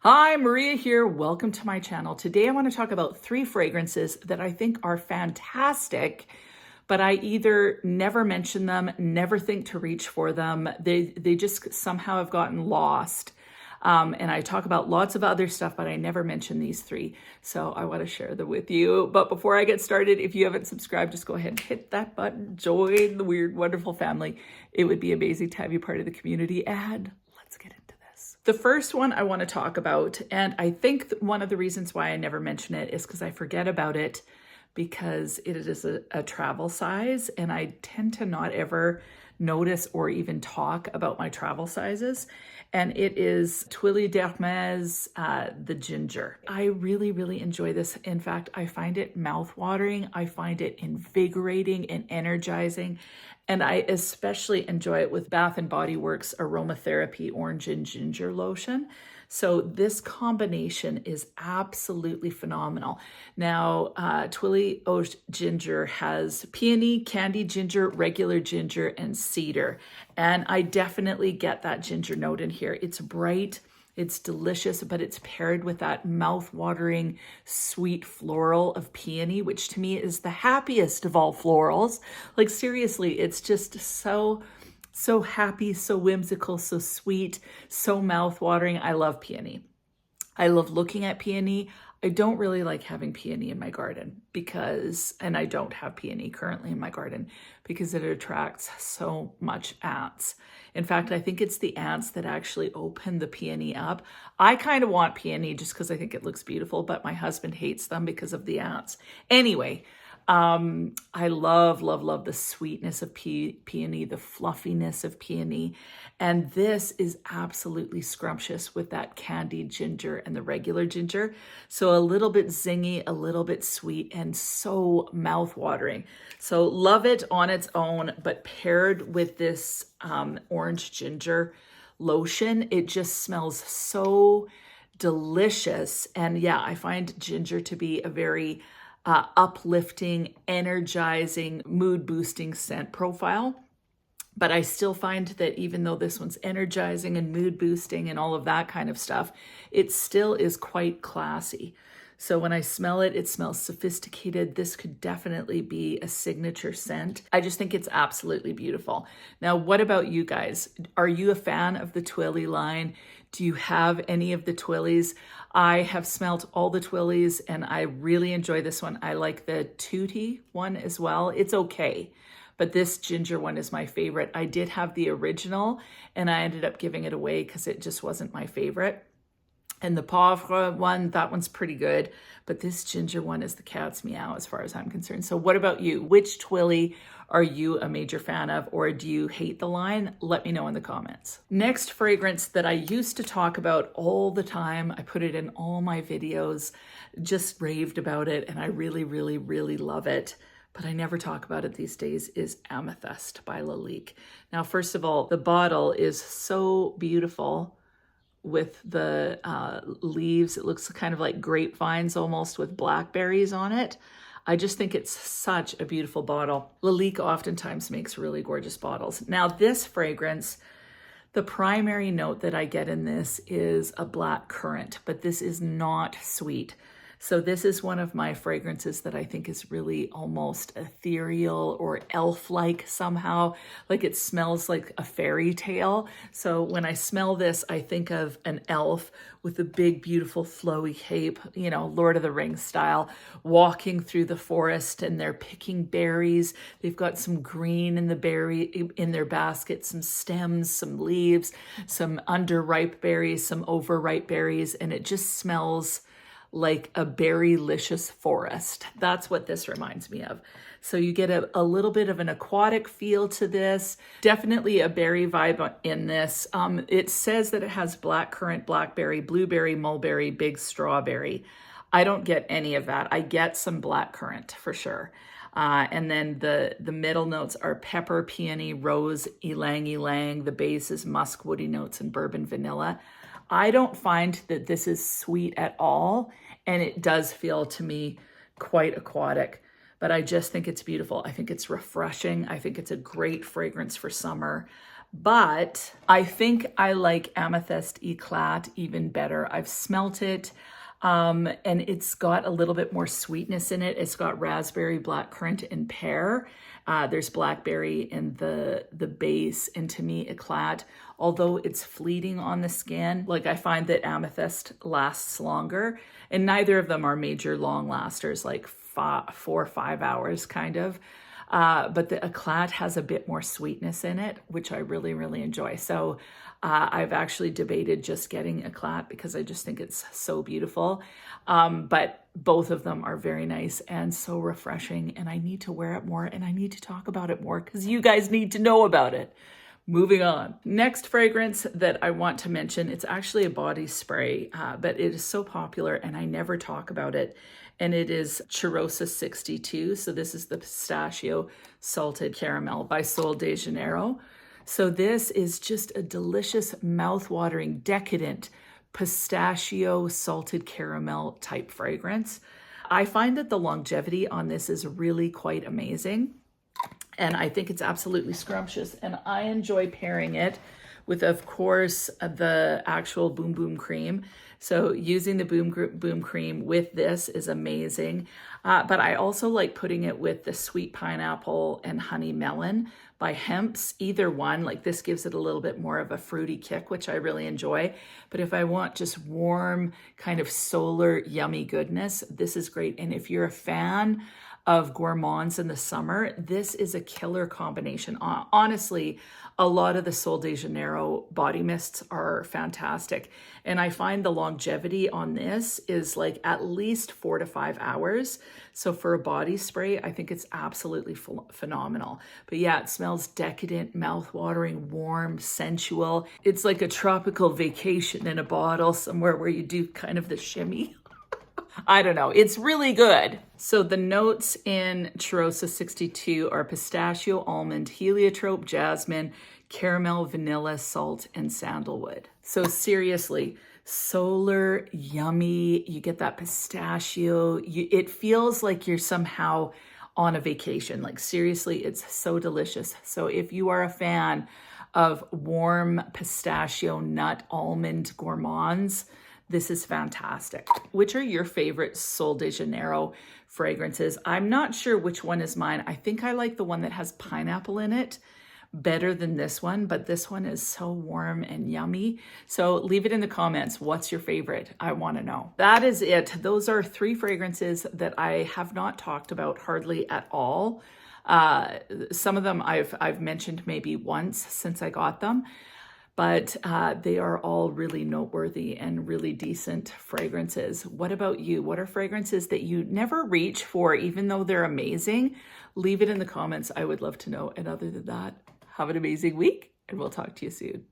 Hi, Maria here. Welcome to my channel. Today I want to talk about 3 fragrances that I think are fantastic, but I either never mention them, never think to reach for them. They just somehow have gotten lost. And I talk about lots of other stuff, but I never mention these 3. So I want to share them with you. But before I get started, if you haven't subscribed, just go ahead and hit that button. Join the weird, wonderful family. It would be amazing to have you part of the community. And let's get into this. The first one I want to talk about, and I think one of the reasons why I never mention it is because I forget about it because it is a travel size, and I tend to not ever notice or even talk about my travel sizes. And it is Tuiles d'Hermès, the ginger. I really, really enjoy this. In fact, I find it mouth-watering. I find it invigorating and energizing. And I especially enjoy it with Bath & Body Works Aromatherapy Orange and Ginger Lotion. So this combination is absolutely phenomenal. Now, Tuiles au Ginger has peony, candied ginger, regular ginger, and cedar. And I definitely get that ginger note in here. It's bright, it's delicious, but it's paired with that mouth-watering, sweet floral of peony, which to me is the happiest of all florals. Like seriously, it's just so happy, so whimsical, so sweet, so mouth-watering. I love peony. I love looking at peony. I don't really like having peony in my garden and I don't have peony currently in my garden because it attracts so much ants. In fact, I think it's the ants that actually open the peony up. I kind of want peony just because I think it looks beautiful, but my husband hates them because of the ants. Anyway, I love the sweetness of peony, the fluffiness of peony. And this is absolutely scrumptious with that candied ginger and the regular ginger. So a little bit zingy, a little bit sweet, and so mouth-watering. So love it on its own, but paired with this orange ginger lotion, it just smells so delicious. And yeah, I find ginger to be a very uplifting, energizing, mood-boosting scent profile. But I still find that even though this one's energizing and mood-boosting and all of that kind of stuff, it still is quite classy. So when I smell it, it smells sophisticated. This could definitely be a signature scent. I just think it's absolutely beautiful. Now, what about you guys? Are you a fan of the Tuiles line? Do you have any of the Tuiles? I have smelt all the Tuiles and I really enjoy this one. I like the Tutti one as well. It's okay, but this ginger one is my favorite. I did have the original and I ended up giving it away because it just wasn't my favorite. And the Poivre one, that one's pretty good. But this ginger one is the cat's meow as far as I'm concerned. So what about you? Which Tuiles are you a major fan of, or do you hate the line? Let me know in the comments. Next fragrance that I used to talk about all the time, I put it in all my videos, just raved about it, and I really, really, really love it, but I never talk about it these days, is Amethyst by Lalique. Now, first of all, the bottle is so beautiful with the leaves. It looks kind of like grapevines almost with blackberries on it. I just think it's such a beautiful bottle. Lalique oftentimes makes really gorgeous bottles. Now this fragrance, the primary note that I get in this is a black currant, but this is not sweet. So this is one of my fragrances that I think is really almost ethereal or elf-like somehow. Like it smells like a fairy tale. So when I smell this, I think of an elf with a big, beautiful, flowy cape, you know, Lord of the Rings style, walking through the forest, and they're picking berries. They've got some green in their basket, some stems, some leaves, some underripe berries, some overripe berries, and it just smells like a berry-licious forest. That's what this reminds me of. So you get a little bit of an aquatic feel to this. Definitely a berry vibe in this. It says that it has blackcurrant, blackberry, blueberry, mulberry, big strawberry. I don't get any of that. I get some blackcurrant for sure. And then the middle notes are pepper, peony, rose, ylang ylang. The base is musk, woody notes, and bourbon vanilla. I don't find that this is sweet at all, and it does feel to me quite aquatic, but I just think it's beautiful. I think it's refreshing. I think it's a great fragrance for summer. But I think I like Amethyst Eclat even better. I've smelt it, and it's got a little bit more sweetness in it. It's got raspberry, blackcurrant, and pear. There's blackberry in the base, and to me, Eclat, although it's fleeting on the skin, like I find that Amethyst lasts longer, and neither of them are major long lasters, like 4 or 5 hours kind of. But the Eclat has a bit more sweetness in it, which I really, really enjoy. So I've actually debated just getting Eclat because I just think it's so beautiful. But both of them are very nice and so refreshing, and I need to wear it more and I need to talk about it more because you guys need to know about it. Moving on. Next fragrance that I want to mention, it's actually a body spray, but it is so popular and I never talk about it. And it is CHEIROSA 62. So this is the pistachio salted caramel by Sol de Janeiro. So this is just a delicious, mouth-watering, decadent pistachio salted caramel type fragrance. I find that the longevity on this is really quite amazing. And I think it's absolutely scrumptious. And I enjoy pairing it with, of course, the actual Boom Boom cream. So using the Boom cream with this is amazing. But I also like putting it with the sweet pineapple and honey melon by HEMPZ. Either one, like this gives it a little bit more of a fruity kick, which I really enjoy. But if I want just warm, kind of solar, yummy goodness, this is great. And if you're a fan of gourmands in the summer, this is a killer combination. Honestly, a lot of the Sol de Janeiro body mists are fantastic. And I find the longevity on this is like at least 4 to 5 hours. So for a body spray, I think it's absolutely phenomenal. But yeah, it smells decadent, mouth-watering, warm, sensual. It's like a tropical vacation in a bottle somewhere where you do kind of the shimmy. I don't know. It's really good. So the notes in CHEIROSA 62 are pistachio, almond, heliotrope, jasmine, caramel, vanilla, salt, and sandalwood. So seriously, solar, yummy. You get that pistachio. It feels like you're somehow on a vacation. Like seriously, it's so delicious. So if you are a fan of warm pistachio, nut, almond gourmands, this is fantastic. Which are your favorite Sol de Janeiro fragrances? I'm not sure which one is mine. I think I like the one that has pineapple in it better than this one, but this one is so warm and yummy. So leave it in the comments. What's your favorite? I want to know. That is it. Those are 3 fragrances that I have not talked about hardly at all. Some of them I've mentioned maybe once since I got them. But they are all really noteworthy and really decent fragrances. What about you? What are fragrances that you never reach for, even though they're amazing? Leave it in the comments. I would love to know. And other than that, have an amazing week, and we'll talk to you soon.